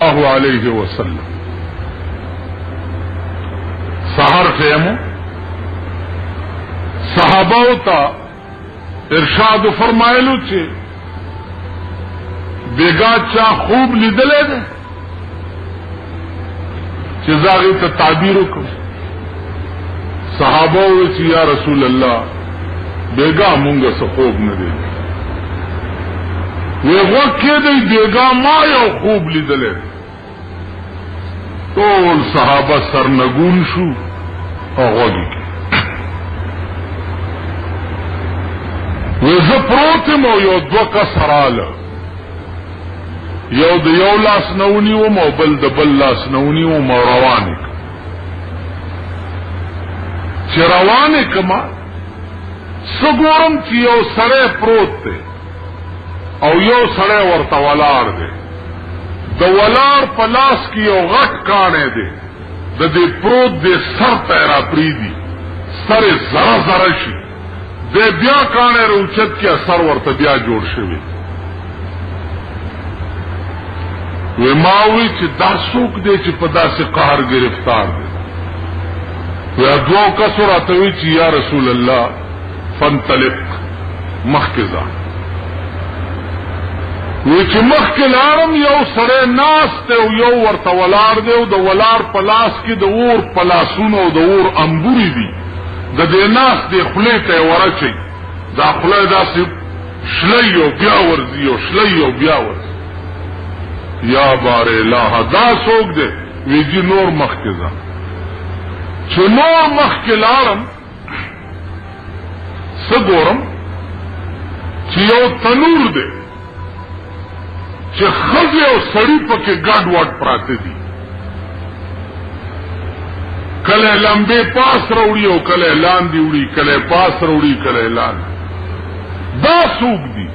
الله علیہ وسلم سحر خیمو صحاباو تا ارشاد فرمایلو چې بیگا چا خوب لیدلے دے چې زاغی تا تعبیرو کم صحاباو چې یا رسول اللہ بیگا مونگا سا خوب ندے وی وقی دی بیگا ما یو خوب لیدلے طول صحابہ سرنگون شو او غوگی کی وی زپروتم او یو دوکا سرال یو د یو لاس نونی و مو بل د بل لاس نونی و مو روانی چه روانی کما سگورم چی یو سره پروت تے او یو سره ورطا ولار دے د ولار پلاس کی یو غٹ کانے دے د دے پروت دے سر تیرا پریدی سر زر زرشی دے بیا کانے روچت کیا سر ورطا بیا جوڑ شوی وی ماوی چی دا سوک دے چی پدا سے قہر گرفتار دے وی ادوو کسر آتوی چی یا رسول اللہ فانطلق مخکزا وی چی مخکلارم یو سرے ناس تے یو ورطا ولار دے و دا ولار پلاس کی دا اور پلاسون و دا اور انبوری دی دا دے ناس دے خلی تے ورچی دا خلی دا سی شلی و بیاورزی و شلی و بیاورزی یا بار الہ دا سوک دے وی جی نور مخکزا چو نور مخکلارم سگورم چی یو تنور دے چی خزی او سڑی پا کے گاڑ واڑ پراتے دی کلے لمبے پاس روڑی او کلے لان دی اڑی کلے پاس روڑی کلے لان دا سوک دی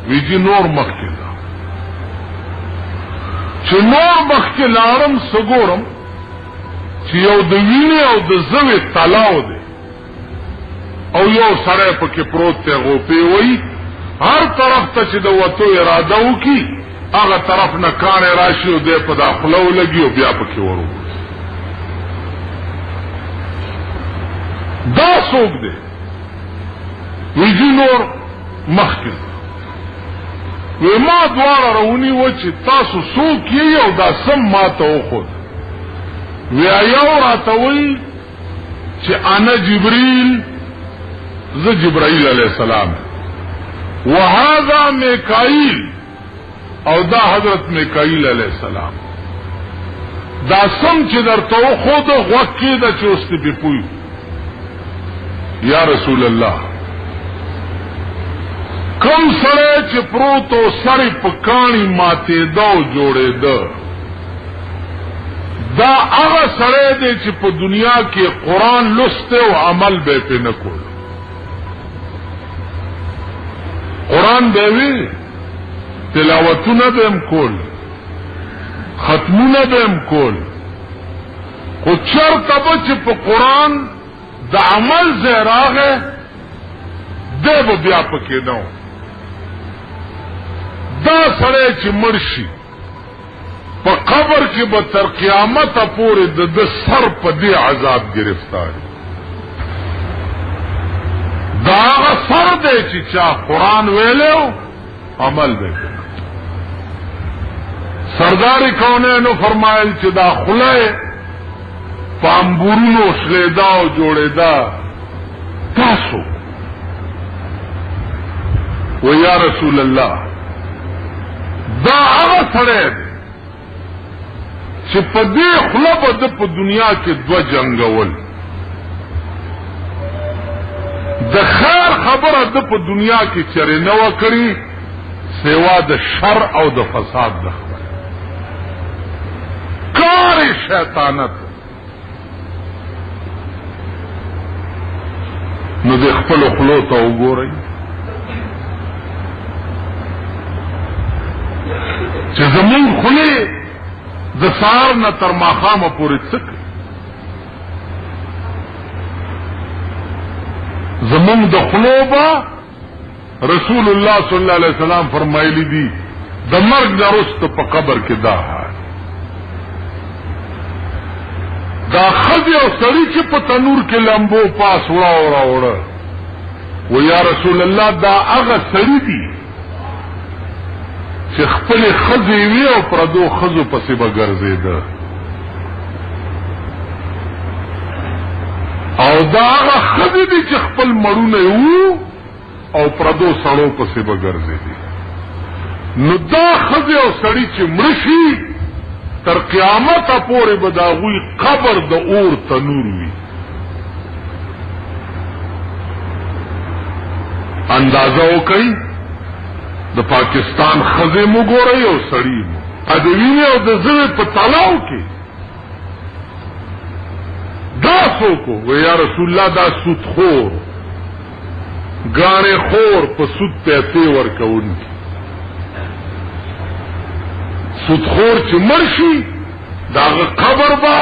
وی جی نور مخکزا چی نور مخکلارم سگورم چی you the وینه O the زوی تلاو they O you سڑے پکی پروت تے غوپی وئی ہر طرف تا چی دا وطو ارادو کی اغا طرف نکانے راشی و دے پا داخلو لگی و بیا پکی ورو دا سوک دے ویجی نور مخکل وی ما دوارا رونی وچی تاسو سوک یی او دا سم ما تا او خود وی ایو راتوی چی انا جبریل ز جبرائیل علیہ السلام وهذا میکائیل او دا حضرت میکائیل علیہ السلام دا سم چی در تو خود غوکی دا چوستی بی پوی یا رسول اللہ کم سرے چی پروتو سری پکانی ماتے دو جوڑے دا اغا سرے دے چی پا دنیا کے قرآن لستے و عمل بے پہ نکول قرآن بے وی تلاوتونه بهم کول ختمونه بهم کول خو چرته به چې په قرآن د عمل ځای راغی دی به بیا پکې نه و دا سړی چې مړ شي په قبر کې به تر قیامته پورې د ده سر په دې عذاب گرفتار دا هغه سر دی چې چا قرآن ویلی عمل به سردار کونینو فرمایل چې دا خله پامبورونو شلیدا او جوړیدا تاسو و یا رسول الله دا هغه سره چې په دې خله په دنیا کې دو جنگول د خیر خبره د په دنیا کې چرې نه وکړي سوا د شر او د فساد د خبره کار شیطانت نو د خپل خلو ته وګورئ چې زمون خلی د سار نه تر ماښامه پورې څک زمون د خلو با رسول الله صلی الله علیه وسلم فرمایلی دی د مرګ نه وروسته په قبر کې دا حال دا خزی او سړی چې په تنور کې لمبو پاس وړه و یا رسول الله دا هغه سړی دی چې خپل خزی وی او پردو خزو پسې به ګرځېده او دا هغه خزی دی چې خپل مړونه وو او پردو سړو پسې به ګرځېدي نو دا خزی او سړی چې مرشي تر قیامت پورې به دا غوی قبر د اور تنور وي اندازه وکړئ د پاکستان خزی مو ګورئ او سړی مو ادوینه او د زړه په تلاو کې دا څوک و یا رسول الله دا سود خور ګاڼې خور په سود پیسې ورکوونکی سودخور چې مرشي داغه قبر با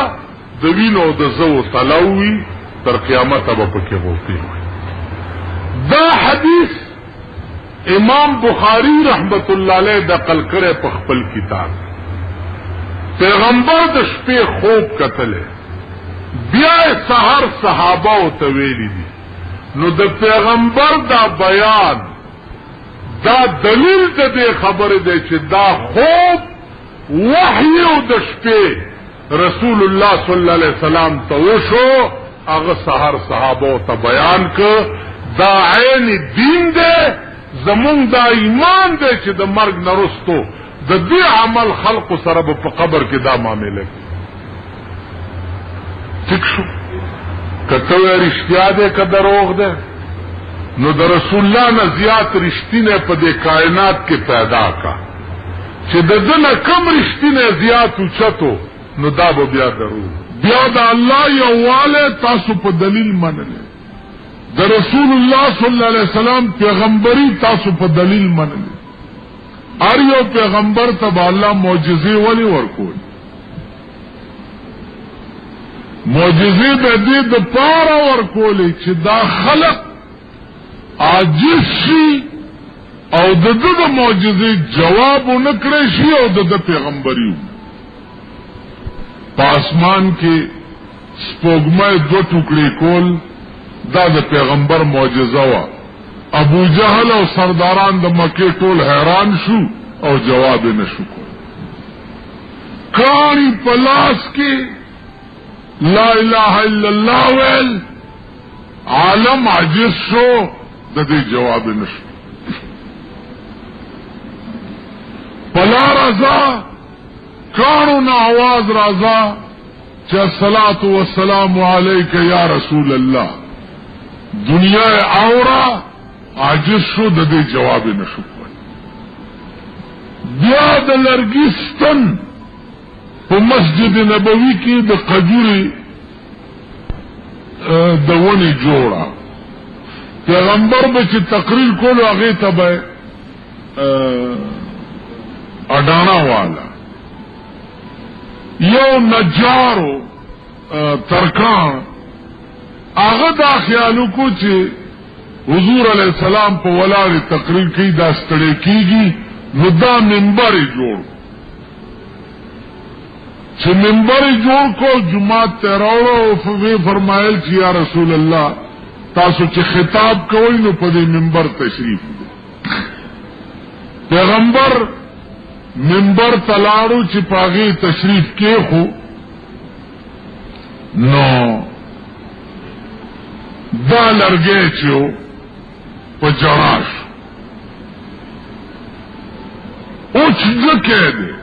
د وینو د زو تلاوي تر قیامت به پکې ووتی دا حدیث امام بخاری رحمت الله علیه نقل کړي په خپل کتاب پیغمبر د شپې خوب کتله بیا سحر صحابه او تویلی دي نو د پیغمبر دا بیان دا دلیل دې خبره ده چې دا خوب وحی او د شپې رسول الله صلی الله علیه وسلم ته وشو هغه سحر صحابه ته بیان ک دا عین دین ده زمون دا ایمان ده چې د مرګ نرستو د دې عمل خلق سره په قبر کې دا معاملې ټیک شو کته رښتیا ده که دروغ ده نو د رسول الله نه زیات رښتینه په دې کائنات کې پیدا کا چې د دنیا کم رښتینه زیات اوچتو نو دا به بیا درو بیا د الله یواله تاسو په دلیل منل د رسول الله صلی الله علیه وسلم پیغمبري تاسو په دلیل منل ار یو پیغمبر ته الله معجزې ولي ورکول معجزې د دې د پاره ورکولې چې دا خلق عاجز شي او د دغه معجزې جواب ونکړي شي او د پیغمبري په اسمان کې سپوږمۍ دو ټوکړي کول دا د پیغمبر معجزه وا ابو جهل او سرداران د مکه ټول حیران شو او جواب نشو کول کاری پلاس کې لا اله الا الله ویل عالم عجز شو د دې جواب نشو پلا رضا کانو نا آواز رضا چه الصلاة والسلام علیک یا رسول اللہ دنیا اورا عاجز شو د دې جواب نشو کوي بیا د لرګستان په مسجد نبوي کې د قجوري د ونی جوړه پیغمبر به چې تقریر کولو هغه ته به اډانا والا یو نجارو ترکان هغه دا خیالو کو چې حضور علیہ السلام په ولاړ تقریر کې دا ستړي کیږي نو دا منبر جوړ چې منبر جوړ کو جمعه ته راوړو او فرمایل چې یا رسول الله تاسو چې خطاب کوئ نو په دې منبر تشریف دي پیغمبر منبر تلاړو چې پاغي تشریف کې خو نو دا لرګي چې په جراش او چې ځکه دې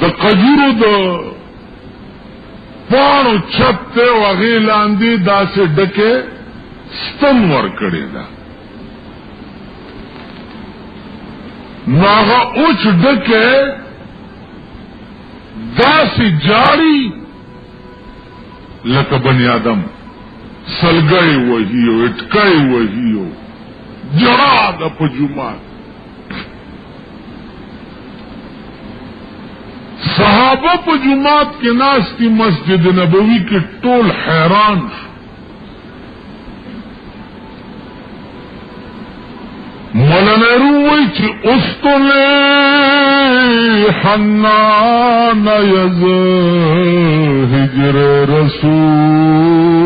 د قجورو د پانو چپتے وغی لاندی دا سے ڈکے ستن ور کړی دا ناغا اوچ ڈکے دا سی جاری لکه بنی آدم سلگئی وحیو اٹکئی وحیو جرا دا پا جمعات صحابہ په جمعات کې ناس کی مسجد نبوی کې ټول حیران مولانا روی چې استله حنان یز ہجر رسول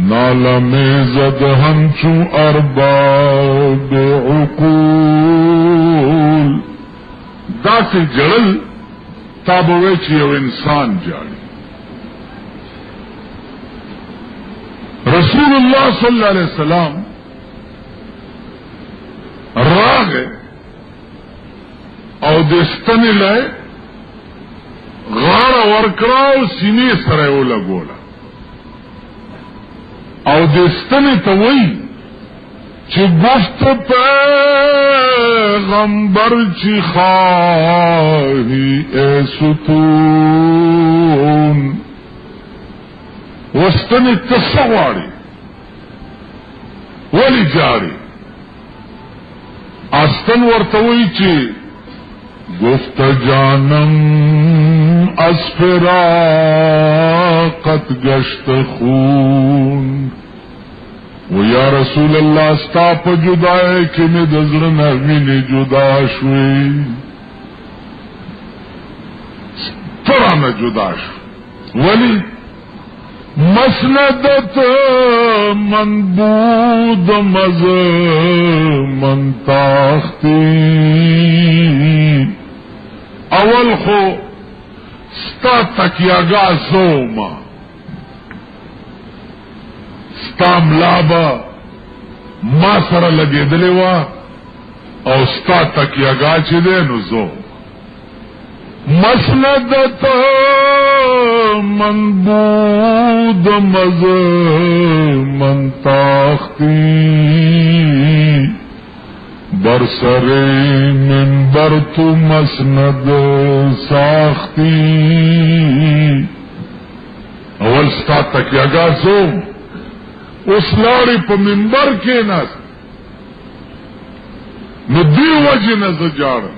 نالم زد ہنچو ارباب عقول دا سے جڑل تابوے چی او انسان جاڑی رسول اللہ صلی اللہ علیہ وسلم راغ او دستنی لائے غاڑ ورکراو سینے سرائیو لگولا او دستنی توئی چی گفت پیغمبر چی خواہی اے ستون وستنی تصواری ولی جاری آستن ورتوئی چی گفت جانم از فراقت گشت خون و یا رسول اللہ ستا پا جدائے کہ میں دزر نوینی جدا شوئی ترانا جدا شوئی ولی مسندت منبود مز منتاختی اول خو ستا تکیاگا زوما ستا ملابا ما سر لگے دلیوا او ستا تکیاگا چی دے نو زوم مسندت منبود مز منتاختی برسر منبر تو مسند ساختی اول ستا تکیاگا زوم اس لاری پا منبر کے ناس ندی وجہ نظر جاڑا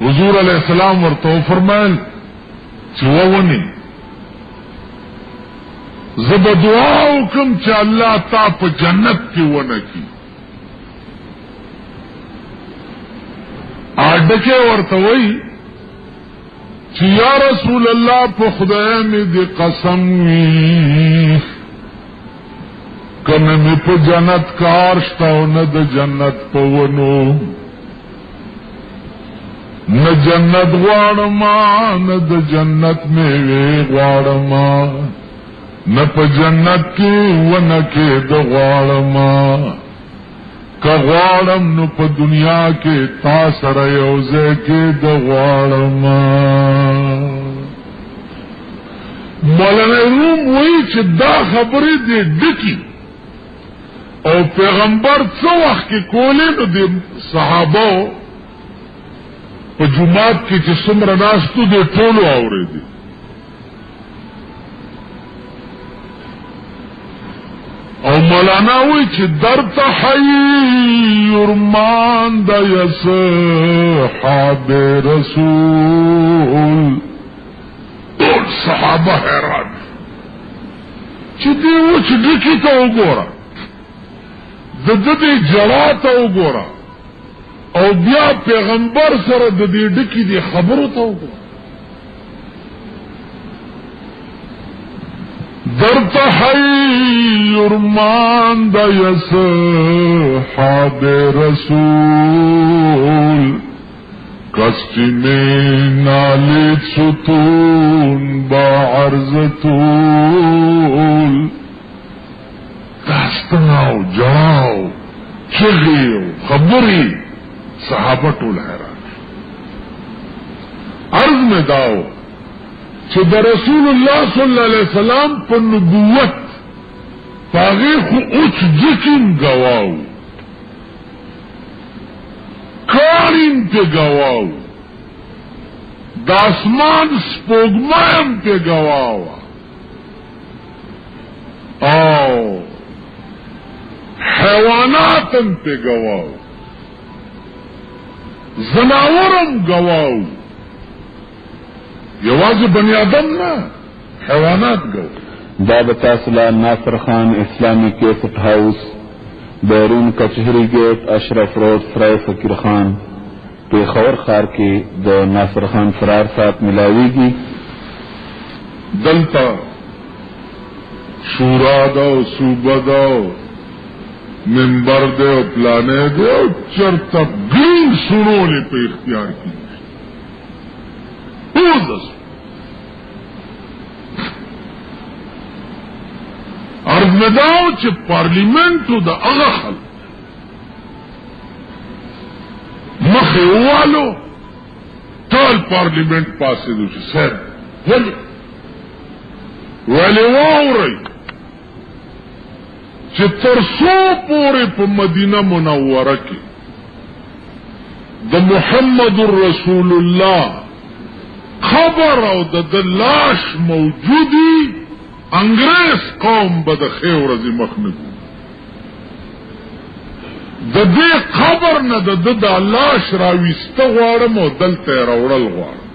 حضور علیہ السلام ورطو فرمائل چوونی زب دعاو کم چا اللہ تا پا جنت کی ونکی آڈکے ورطوئی چی یا رسول اللہ پا خدای میں دی قسم وی کمی میں پا جنت کارشتاو ند جنت پا ونو نہ جنت غواړما نہ د جنت میوه غواړما نہ په جنت کې ونه کې د غواړما که غواړم نو په دنیا کې تا سره یو ځای کې د غواړما مولانا روم وایي چې دا خبرې دې ډکي او پیغمبر څو وخت کې کولې نو د صحابه په جمعات کې چې څومره ناستو دې ټولو اورېدي او مولانا وی چې درته حیرمان د صحاب رسول ټول صحابه حیران چې دی و چې ډکی ته وګوره د دې جړا ته وګوره او بیا پیغمبر سره د دې ډکی دی خبرو ته وګوره درت حیرمان د صحاب رسول کستی میں نالت ستون با عرضتول داستناو جاو چغیو خبری صحابہ ټول حیران عرض میں داو چې د رسول الله صلی الله علیه وسلم په نبوت پاغه خو اوچ جکیم گواو کاریم پہ گواو داسمان سپوگمائم پہ گواو او حیواناتم پہ گواو زناورم گواو یواز بنی آدم نا حیوانات گو باب تاسلا ناصر خان اسلامی کیسٹ ہاؤس بیرون کچهری گیٹ اشرف روڈ فرائے فقیر خان پیښور ښار کې د ناصر خان فرار سات ملاویږي. دلتا شورا دا و صوبه دا و منبر دے و پلانے دے و چرتا گین سنولی پہ اختیار کی اوزس عرض میں داو چھ پارلیمنٹو دا اغخل مخیوالو تال پارلیمنٹ پاسے دو چھ سید ولی واو رئی چھ ترسو پورے پا مدینہ منورہ کی دا محمد الرسول اللہ خبر او دا لاش موجودی انگریز قوم بد خیور از مخنگو دا دے خبر نا دا لاش راویستا غوارم او دلتا روڑل غوارم